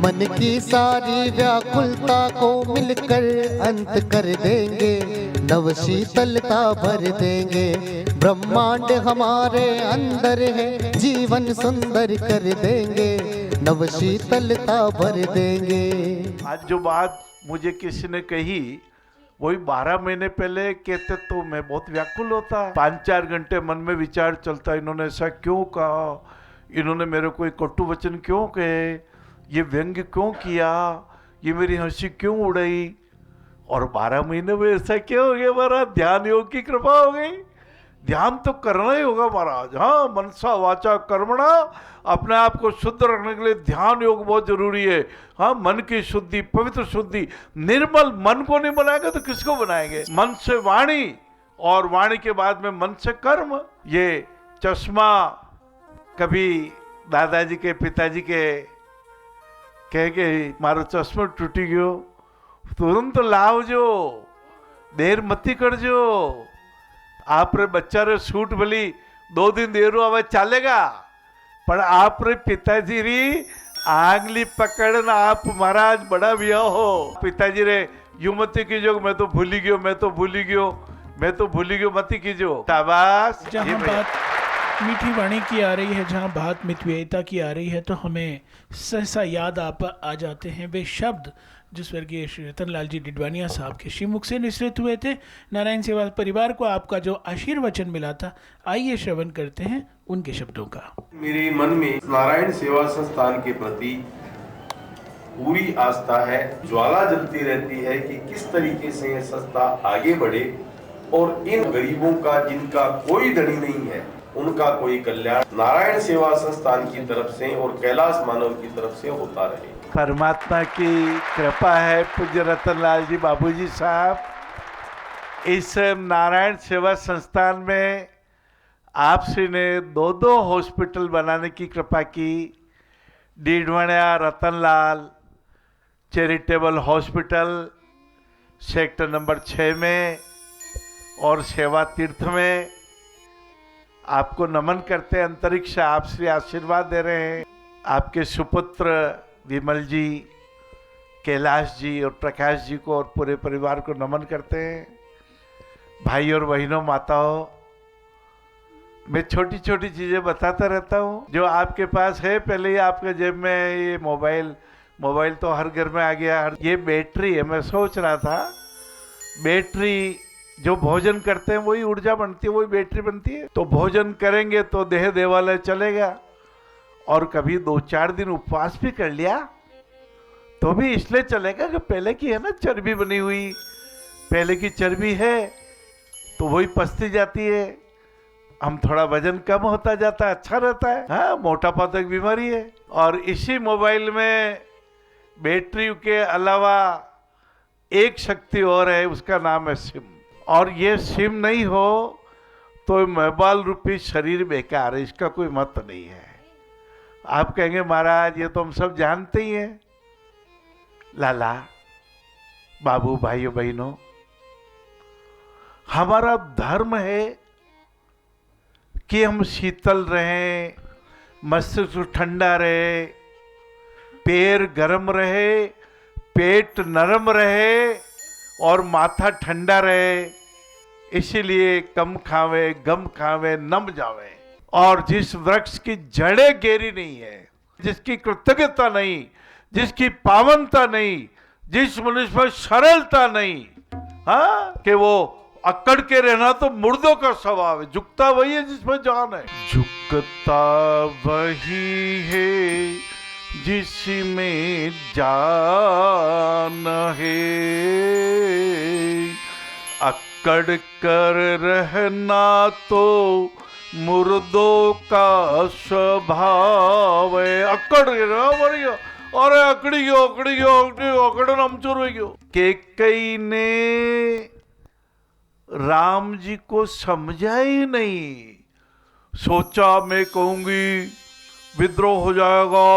मन की सारी व्याकुलता को मिलकर अंत कर देंगे, नव शीतलता भर देंगे। ब्रह्मांड हमारे अंदर है, जीवन सुंदर कर देंगे, नव शीतलता भर देंगे। आज जो बात मुझे किसी ने कही वही 12 महीने पहले कहते तो मैं बहुत व्याकुल होता। 5-4 घंटे मन में विचार चलता, इन्होंने ऐसा क्यों कहा, इन्होंने मेरे को कटु वचन क्यों कहे, ये व्यंग्य क्यों किया, ये मेरी हंसी क्यों उड़ाई। और 12 महीने में ऐसा क्यों हो गया महाराज? ध्यान योग की कृपा हो गई। ध्यान तो करना ही होगा महाराज। हाँ, मनसा वाचा कर्मणा, अपने आप को शुद्ध रखने के लिए ध्यान योग बहुत जरूरी है। हाँ, मन की शुद्धि, पवित्र शुद्धि। निर्मल मन को नहीं बनाएंगे तो किसको बनाएंगे? मन से वाणी और वाणी के बाद में मन से कर्म। ये चश्मा कभी दादाजी के पिताजी के कह के मारो चश्मो टूटी गयो, तुरंत लावजो, देर मती करजो। आप रे बच्चा रे सूट भली 2 दिन देर आवे चालेगा, पर आप रे पिताजी री आंगली पकड़ना आप महाराज बड़ा बिया हो। पिताजी रे यू मती कीजो, मैं तो भूली गयो, मैं तो भूली गयो, मैं तो भूली गयो, मती कीजो। शाबाश। जहाँ बात मीठी वाणी की आ रही है, जहाँ बात मितव्ययिता की आ रही है, तो हमें सहसा याद आप आ जाते हैं वे शब्द जो स्वर्गीय श्री रतनलाल जी डिडवानिया साहब के श्रीमुख से निसृत हुए थे। नारायण सेवा परिवार को आपका जो आशीर्वचन मिला था, आइए श्रवण करते हैं उनके शब्दों का। मेरे मन में नारायण सेवा संस्थान के प्रति पूरी आस्था है, ज्वाला जलती रहती है कि किस तरीके से यह संस्था आगे बढ़े और इन गरीबों का, जिनका कोई धनी नहीं है, उनका कोई कल्याण नारायण सेवा संस्थान की तरफ से और कैलाश मानव की तरफ से होता रहे। परमात्मा की कृपा है। पूज्य रतनलाल जी बाबूजी साहब इस नारायण सेवा संस्थान में आपसे ने 2 हॉस्पिटल बनाने की कृपा की। Didwania Ratanlal Charitable Hospital sector number 6 में और सेवा तीर्थ में। आपको नमन करते हैं, अंतरिक्ष आपसे आशीर्वाद दे रहे हैं। आपके सुपुत्र विमल जी, कैलाश जी और प्रकाश जी को और पूरे परिवार को नमन करते हैं। भाई और बहनों, माताओं, मैं छोटी छोटी चीज़ें बताता रहता हूँ जो आपके पास है। पहले ही आपके जेब में ये मोबाइल तो हर घर में आ गया। ये बैटरी है, मैं सोच रहा था बैटरी जो भोजन करते हैं वही ऊर्जा बनती है, वही बैटरी बनती है। तो भोजन करेंगे तो देह देवालय चलेगा, और कभी 2-4 दिन उपवास भी कर लिया तो भी इसलिए चलेगा कि पहले की है ना चर्बी बनी हुई, पहले की चर्बी है तो वही पचती जाती है। हम थोड़ा वजन कम होता जाता है, अच्छा रहता है। हाँ, मोटापा तो एक बीमारी है। और इसी मोबाइल में बैटरी के अलावा एक शक्ति और है, उसका नाम है सिम। और ये सिम नहीं हो तो मोबाइल रूपी शरीर बेकार है, इसका कोई महत्व नहीं है। आप कहेंगे महाराज ये तो हम सब जानते ही हैं। लाला बाबू, भाइयों बहनों, हमारा धर्म है कि हम शीतल रहें, मस्तिष्क ठंडा रहे, पैर गर्म रहे, पेट नरम रहे और माथा ठंडा रहे। इसीलिए कम खावे, गम खावे, नम जावे। और जिस वृक्ष की जड़ें गहरी नहीं है, जिसकी कृतज्ञता नहीं, जिसकी पावनता नहीं, जिस मनुष्य में सरलता नहीं, हाँ, कि वो अकड़ के रहना तो मुर्दों का स्वभाव है। झुकता वही है जिसमें जान है। झुकता वही है जिसमें जान है, अकड़ कर रहना तो मुर्दों का स्वभाव है। अकड़ बढ़िया, अरे अकड़ी गयो अकड़ अमचूर हो गयो। के कई ने राम जी को समझा ही नहीं। सोचा मैं कहूंगी विद्रोह हो जाएगा,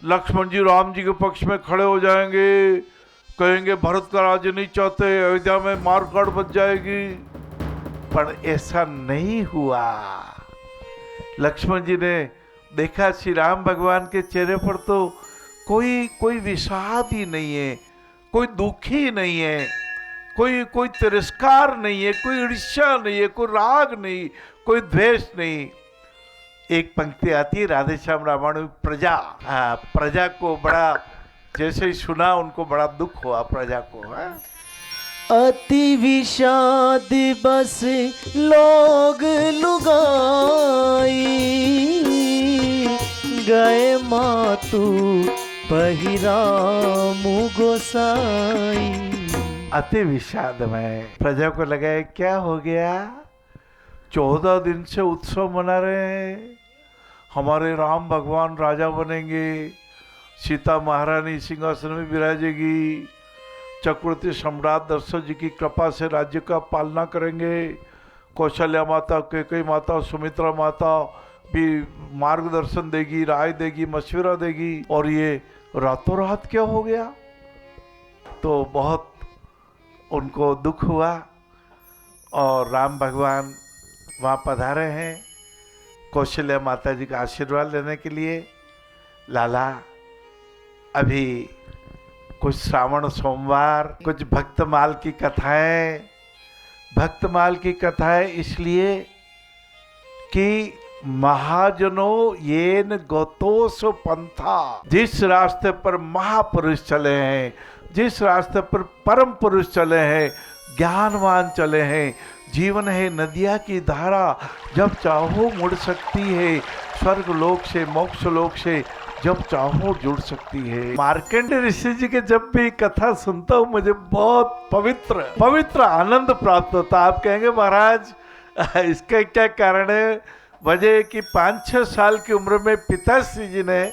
लक्ष्मण जी राम जी के पक्ष में खड़े हो जाएंगे, कहेंगे भरत का राज्य नहीं चाहते, अयोध्या में मारकाट बच जाएगी। पर ऐसा नहीं हुआ। लक्ष्मण जी ने देखा श्री राम भगवान के चेहरे पर तो कोई विषाद ही नहीं है, कोई दुख ही नहीं है, कोई तिरस्कार नहीं है, कोई ईर्ष्या नहीं है, कोई राग नहीं, कोई द्वेष नहीं। एक पंक्ति आती है राधेश्याम रामायण में, प्रजा, प्रजा को बड़ा, जैसे ही सुना उनको बड़ा दुख हुआ प्रजा को। अति विषाद बस लोग लुगाई, गए मातु पहिरामु गोसाई। अति विषाद में प्रजा को लगा क्या हो गया, 14 दिन से उत्सव मना रहे हैं, हमारे राम भगवान राजा बनेंगे, सीता महारानी सिंहासन में विराजेगी, चक्रवर्ती सम्राट दशरथ जी की कृपा से राज्य का पालना करेंगे, कौशल्या माता, कैकेयी माता, सुमित्रा माता भी मार्गदर्शन देगी, राय देगी, मशवरा देगी, और ये रातों रात क्या हो गया। तो बहुत उनको दुख हुआ और राम भगवान वहाँ पधारे हैं कौशल्या माता जी का आशीर्वाद लेने के लिए। लाला, अभी कुछ श्रावण सोमवार, कुछ भक्तमाल की कथाएं, भक्तमाल की कथाएं इसलिए कि महाजनों येन गतोस पंथा, जिस रास्ते पर महापुरुष चले हैं, जिस रास्ते पर परम पुरुष चले हैं, ज्ञानवान चले हैं, जीवन है नदिया की धारा, जब चाहो मुड़ सकती है, स्वर्ग लोक से मोक्ष लोक से जब चाहो जुड़ सकती है। मार्कंडेय ऋषि जी के जब भी कथा सुनता हूँ मुझे बहुत पवित्र आनंद प्राप्त होता। आप कहेंगे महाराज इसका क्या कारण है? वजह कि 5-6 साल की उम्र में पिताश्री जी ने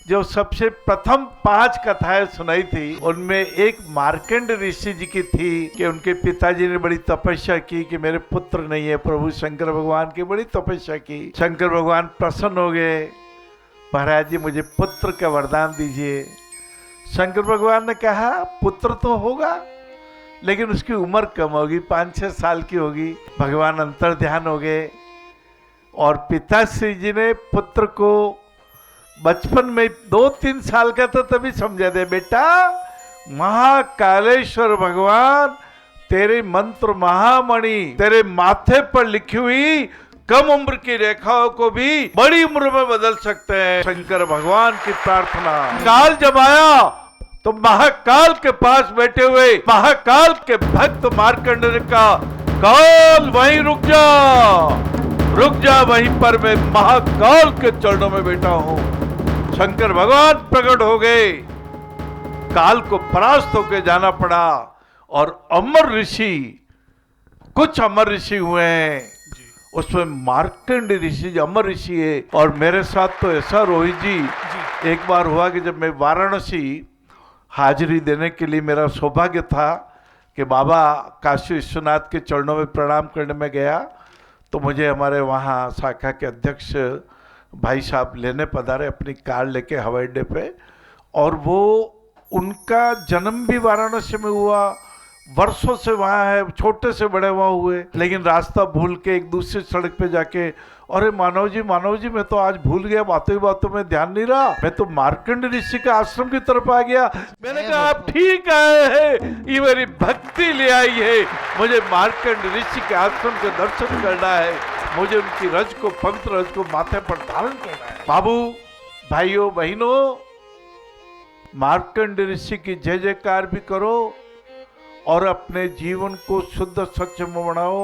जो सबसे प्रथम 5 कथाएं सुनाई थी, उनमें एक मार्कंडेय ऋषि जी की थी कि उनके पिताजी ने बड़ी तपस्या की कि मेरे पुत्र नहीं है। प्रभु शंकर भगवान की बड़ी तपस्या की, शंकर भगवान प्रसन्न हो गए, महाराज जी मुझे पुत्र का वरदान दीजिए। शंकर भगवान ने कहा पुत्र तो होगा लेकिन उसकी उम्र कम होगी, 5-6 साल की होगी। भगवान अंतर ध्यान हो गए और पिताश्री जी ने पुत्र को बचपन में 2-3 साल का था तभी समझा दे, बेटा महाकालेश्वर भगवान तेरे मंत्र महामणि तेरे माथे पर लिखी हुई कम उम्र की रेखाओं को भी बड़ी उम्र में बदल सकते हैं। शंकर भगवान की प्रार्थना, काल जब आया तो महाकाल के पास बैठे हुए महाकाल के भक्त मार्कंडेय का, काल वहीं रुक जा वहीं पर, मैं महाकाल के चरणों में बैठा हूं। शंकर भगवान प्रकट हो गए, काल को परास्त होकर जाना पड़ा और अमर ऋषि, कुछ अमर ऋषि हुए हैं, उसमें मार्कंडेय ऋषि अमर ऋषि है। और मेरे साथ तो ऐसा रोहित जी एक बार हुआ कि जब मैं वाराणसी हाजिरी देने के लिए मेरा सौभाग्य था कि बाबा काशी विश्वनाथ के चरणों में प्रणाम करने में गया, तो मुझे हमारे वहाँ शाखा के अध्यक्ष भाई साहब लेने पधारे अपनी कार लेके हवाई अड्डे पे, और वो उनका जन्म भी वाराणसी में हुआ, वर्षों से वहाँ है, छोटे से बड़े वहाँ हुए, लेकिन रास्ता भूल के एक दूसरी सड़क पे जाके, अरे मानव जी मैं तो आज भूल गया, बातों में ध्यान नहीं रहा, मैं तो मार्कंडेय ऋषि के आश्रम की तरफ आ गया। मैंने कहा आप ठीक आए हैं, ये मेरी भक्ति ले आई है, मुझे मार्कंडेय ऋषि के आश्रम के दर्शन करना है, मुझे उनकी रज को, पवित्र रज को माथे पर धारण करना है। बाबू भाइयों बहनों, मार्कंडेय ऋषि की जय जयकार भी करो और अपने जीवन को शुद्ध सच में बनाओ।